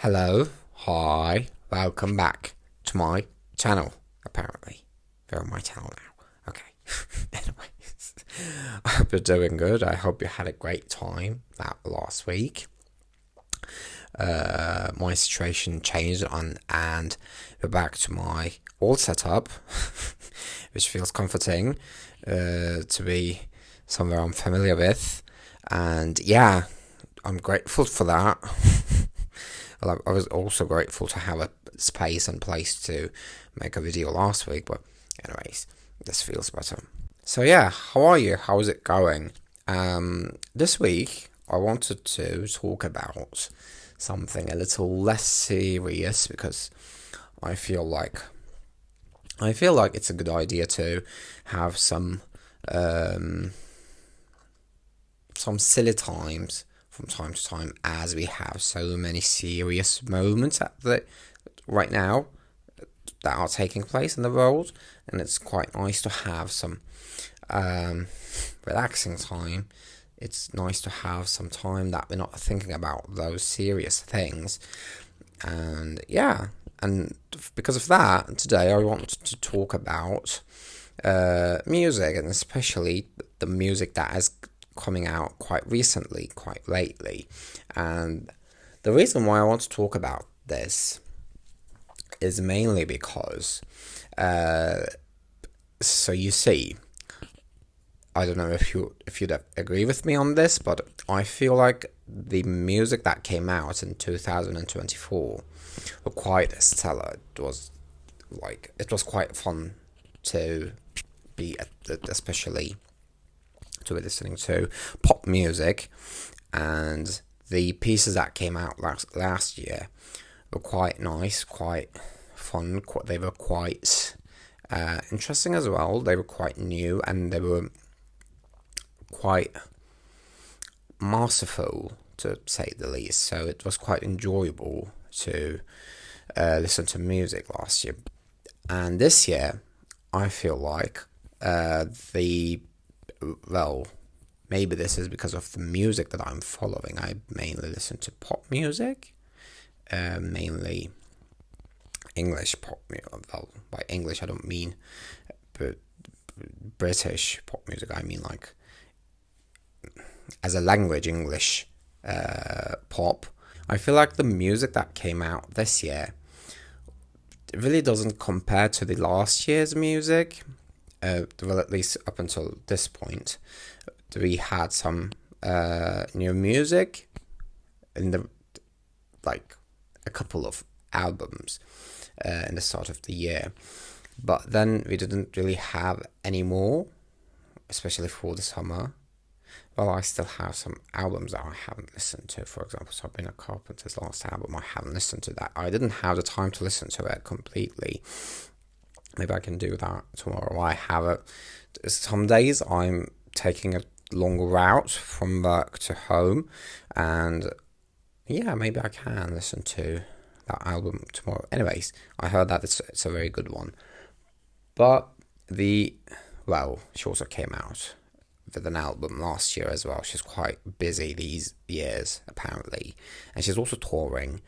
Hello, hi, welcome back to my channel, apparently. They're on my channel now. Okay. Anyways, I hope you're doing good. I hope you had a great time that last week. My situation changed and we're back to my old setup, which feels comforting to be somewhere I'm familiar with. And yeah, I'm grateful for that. I was also grateful to have a space and place to make a video last week, but anyways, this feels better. So yeah, how are you? How is it going? This week I wanted to talk about something a little less serious because I feel like it's a good idea to have some silly times from time to time, as we have so many serious moments right now that are taking place in the world, and it's quite nice to have some relaxing time. It's nice to have some time that we're not thinking about those serious things. And yeah, and because of that, today I want to talk about music, and especially the music that has coming out quite recently, quite lately. And the reason why I want to talk about this is mainly because so you see, I don't know if you'd agree with me on this, but I feel like the music that came out in 2024 were quite stellar. It was quite fun to be especially to be listening to pop music, and the pieces that came out last year were quite nice, quite fun. They were quite interesting as well. They were quite new, and they were quite masterful, to say the least. So it was quite enjoyable to listen to music last year. And this year, I feel like maybe this is because of the music that I'm following. I mainly listen to pop music, mainly English pop music. Well, by English I don't mean British pop music. I mean like as a language English pop. I feel like the music that came out this year really doesn't compare to the last year's music. Well, at least up until this point, we had some new music in a couple of albums in the start of the year, but then we didn't really have any more, especially for the summer. Well, I still have some albums that I haven't listened to. For example, Sabrina Carpenter's last album, I haven't listened to that. I didn't have the time to listen to it completely. Maybe I can do that tomorrow. Some days I'm taking a longer route from work to home, and yeah, maybe I can listen to that album tomorrow. Anyways, I heard that it's a very good one. But she also came out with an album last year as well. She's quite busy these years, apparently, and she's also touring.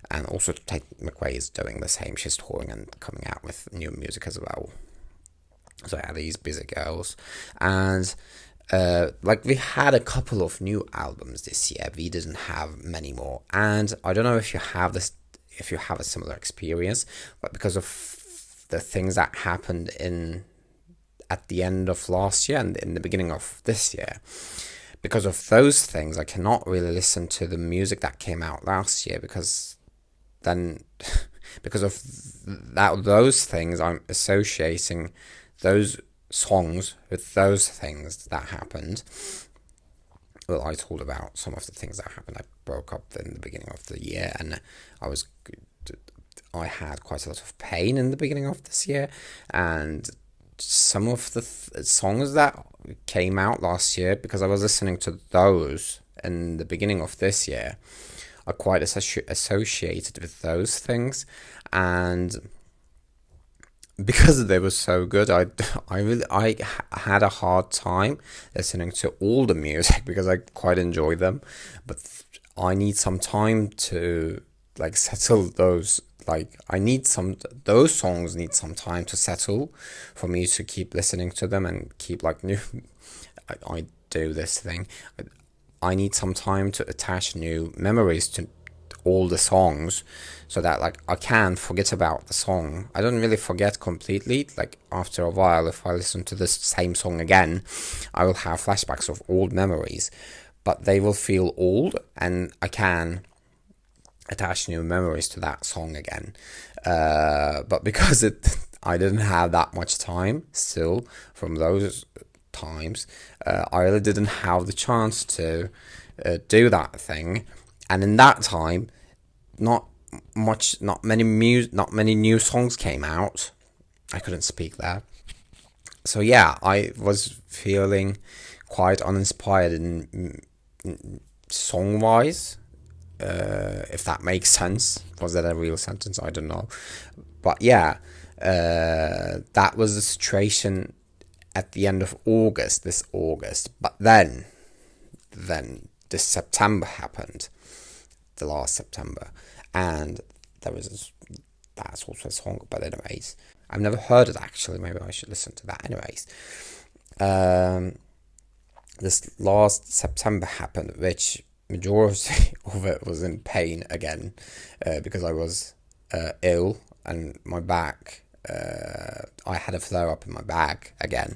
And also Tate McRae is doing the same. She's touring and coming out with new music as well. So yeah, these busy girls. And we had a couple of new albums this year. We didn't have many more. And I don't know if you have a similar experience, but because of the things that happened at the end of last year and in the beginning of this year, because of those things, I cannot really listen to the music that came out last year because of those things, I'm associating those songs with those things that happened. Well, I told about some of the things that happened. I broke up in the beginning of the year, and I had quite a lot of pain in the beginning of this year, and some of the songs that came out last year, because I was listening to those in the beginning of this year, are quite associated with those things, and because they were so good, I had a hard time listening to all the music because I quite enjoy them, but I need some time to like settle those. Like I need some those songs need some time to settle for me to keep listening to them and keep like new. I do this thing. I need some time to attach new memories to all the songs so that like I can forget about the song. I don't really forget completely. Like after a while, if I listen to this same song again, I will have flashbacks of old memories, but they will feel old and I can attach new memories to that song again. But because I didn't have that much time still from those times, I really didn't have the chance to do that thing. And in that time, not many new songs came out. I couldn't speak there. So yeah, I was feeling quite uninspired in song wise. If that makes sense. Was that a real sentence? I don't know. But yeah, that was the situation at the end of August, this August. But then this September happened, the last September, and there was that's also a song. But anyways, I've never heard it actually. Maybe I should listen to that. Anyways, this last September happened, which majority of it was in pain again, because I was ill and my back. I had a flare up in my back again,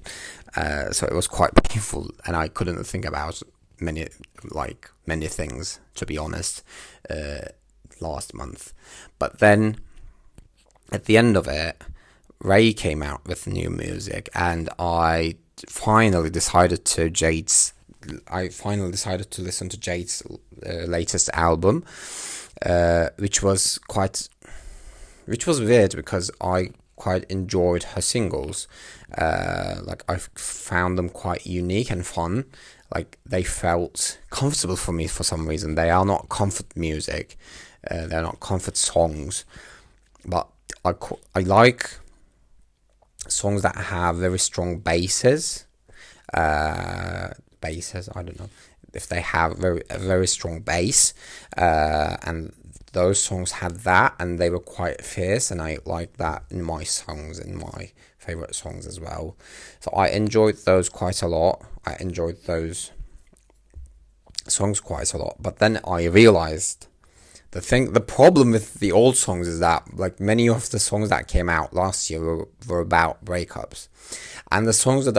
so it was quite painful, and I couldn't think about many things, to be honest, last month. But then at the end of it, Ray came out with new music, and I finally decided to listen to Jade's latest album, which was weird because I quite enjoyed her singles. Like I found them quite unique and fun. Like they felt comfortable for me for some reason. They are not comfort music. They're not comfort songs, but I like songs that have very strong basses. I don't know if they have a very strong bass, and those songs had that, and they were quite fierce, and I like that in my favorite songs as well. So I enjoyed those quite a lot. I enjoyed those songs quite a lot. But then I realized the problem with the old songs is that like many of the songs that came out last year were about breakups, and the songs that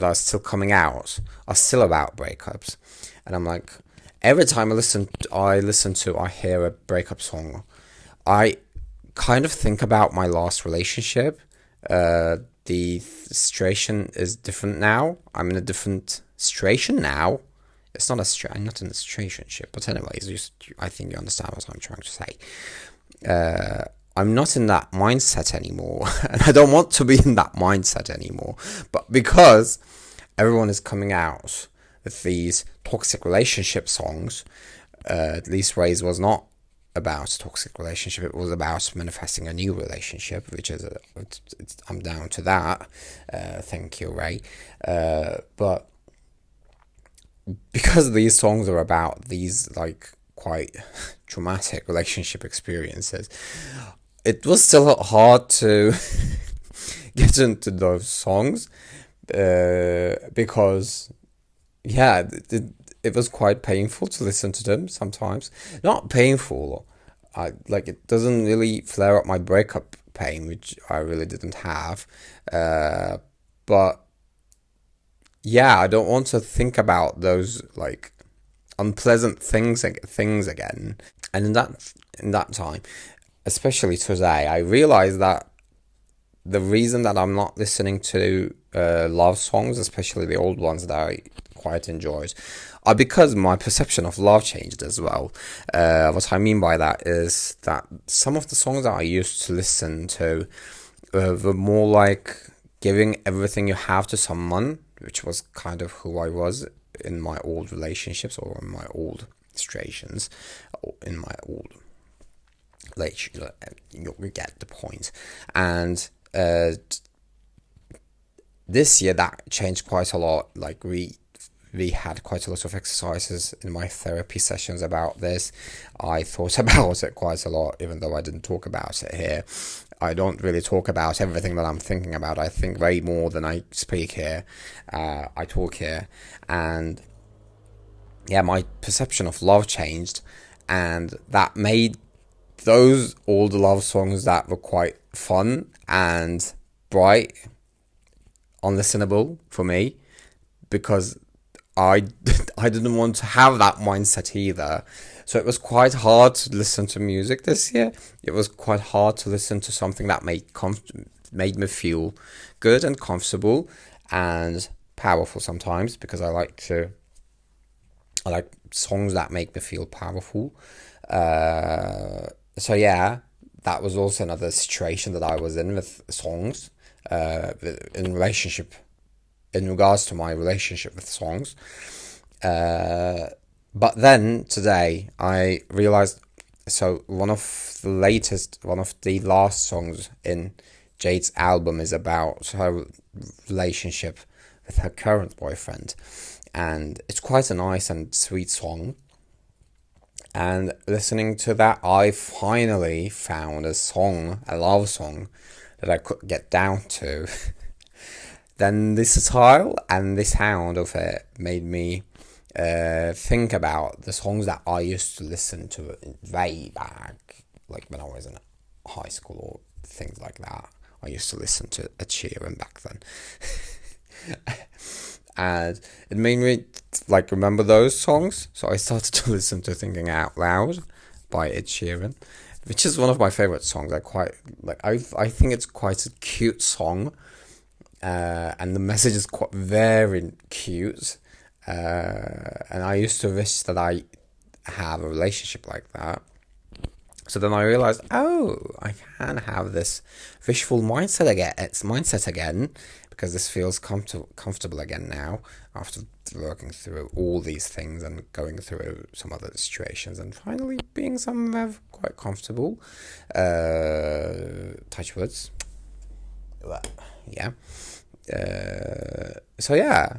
are still coming out are still about breakups. And I'm like, every time I hear a breakup song, I kind of think about my last relationship. The situation is different now. I'm in a different situation now. It's not I'm not in a situationship, but anyways, I think you understand what I'm trying to say. I'm not in that mindset anymore, and I don't want to be in that mindset anymore. But because everyone is coming out with these toxic relationship songs, at least Ray's was not about a toxic relationship. It was about manifesting a new relationship, which is I'm down to that. Thank you, Ray. But because these songs are about these like quite traumatic relationship experiences, it was still hard to get into those songs, because yeah, it was quite painful to listen to them sometimes. Not painful, it doesn't really flare up my breakup pain, which I really didn't have, but yeah, I don't want to think about those like unpleasant things again. And in that time, especially today, I realized that the reason that I'm not listening to love songs, especially the old ones that I quite enjoyed, are because my perception of love changed as well. What I mean by that is that some of the songs that I used to listen to were more like giving everything you have to someone, which was kind of who I was in my old relationships or in my old situations, or in my old you get the point. And this year that changed quite a lot. Like we we had quite a lot of exercises in my therapy sessions about this. I thought about it quite a lot, even though I didn't talk about it here. I don't really talk about everything that I'm thinking about. I think way more than I speak here. I talk here. And yeah, my perception of love changed. And that made those old love songs that were quite fun and bright unlistenable for me, because I didn't want to have that mindset either. So it was quite hard to listen to music this year. It was quite hard to listen to something that made me feel good and comfortable and powerful sometimes, because I like songs that make me feel powerful. So yeah, that was also another situation that I was in with songs, in regards to my relationship with songs. But then today I realized, so one of the last songs in Jade's album is about her relationship with her current boyfriend, and it's quite a nice and sweet song. And listening to that, I finally found a love song that I could get down to. Then the style and the sound of it made me think about the songs that I used to listen to way back, like when I was in high school or things like that. I used to listen to Ed Sheeran back then. And it made me remember those songs. So I started to listen to Thinking Out Loud by Ed Sheeran, which is one of my favorite songs. I think it's quite a cute song, and the message is quite very cute. And I used to wish that I have a relationship like that. So then I realized, I can have this wishful mindset again, because this feels comfortable again now, after working through all these things and going through some other situations and finally being somewhere quite comfortable. Touch words. Yeah. So yeah.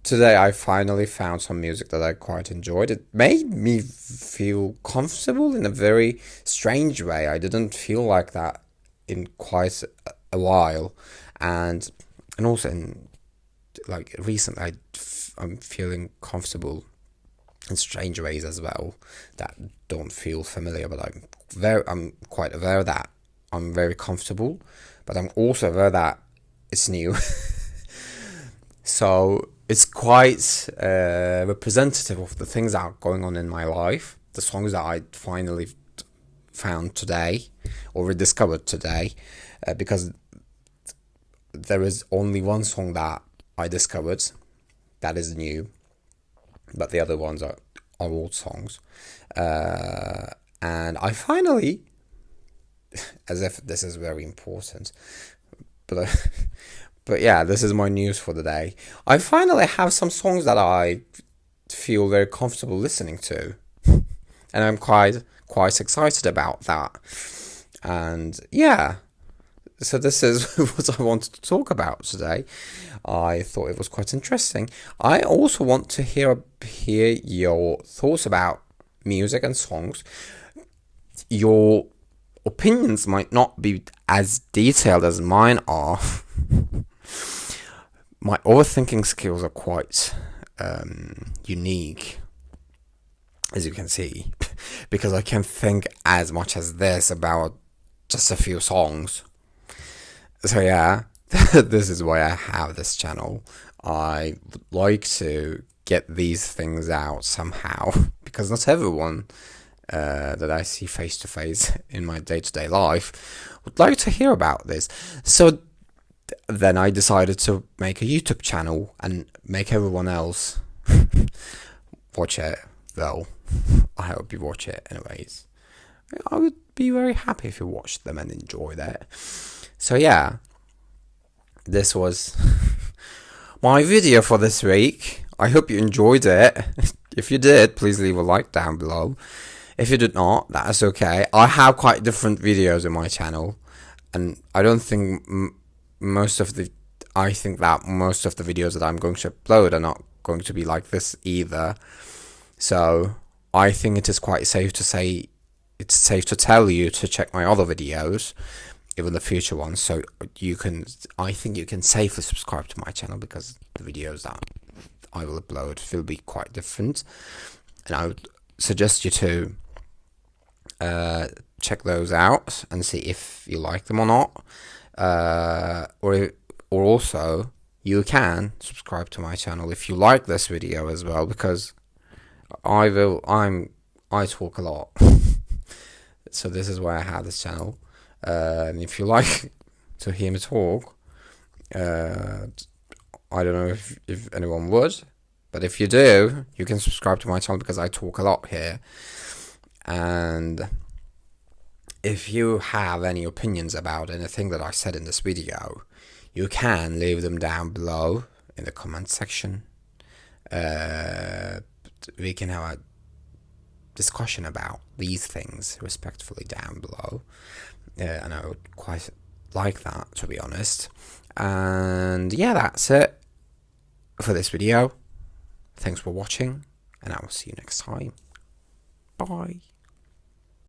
Today I finally found some music that I quite enjoyed. It made me feel comfortable in a very strange way. I didn't feel like that in quite a while, and also in recently I'm feeling comfortable in strange ways as well that don't feel familiar. But I'm quite aware that I'm very comfortable, but I'm also aware that it's new. So it's quite representative of the things that are going on in my life, the songs that I finally found today or rediscovered today, because there is only one song that I discovered that is new, but the other ones are old songs. And I finally, as if this is very important, but yeah, this is my news for the day. I finally have some songs that I feel very comfortable listening to, and I'm quite excited about that. And yeah, so this is what I wanted to talk about today. I thought it was quite interesting. I also want to hear your thoughts about music and songs. Your opinions might not be as detailed as mine are. My overthinking skills are quite unique, as you can see, because I can think as much as this about just a few songs. So yeah, this is why I have this channel. I would like to get these things out somehow, because not everyone that I see face to face in my day-to-day life would like to hear about this. So then I decided to make a YouTube channel and make everyone else watch it, though. I hope you watch it anyways. I would be very happy if you watched them and enjoyed it. So yeah, this was my video for this week. I hope you enjoyed it. If you did, please leave a like down below. If you did not, that's okay. I have quite different videos on my channel, and I don't think I think that most of the videos that I'm going to upload are not going to be like this either. So I think it is quite safe to say, it's safe to tell you to check my other videos, even the future ones, so I think you can safely subscribe to my channel, because the videos that I will upload will be quite different, and I would suggest you to check those out and see if you like them or not, or also you can subscribe to my channel if you like this video as well, because I talk a lot. So this is why I have this channel. And if you like to hear me talk, I don't know if anyone would, but if you do, you can subscribe to my channel, because I talk a lot here. And if you have any opinions about anything that I said in this video, you can leave them down below in the comment section. We can have a discussion about these things respectfully down below, and I would quite like that, to be honest. And yeah, that's it for this video. Thanks for watching, and I will see you next time. Bye.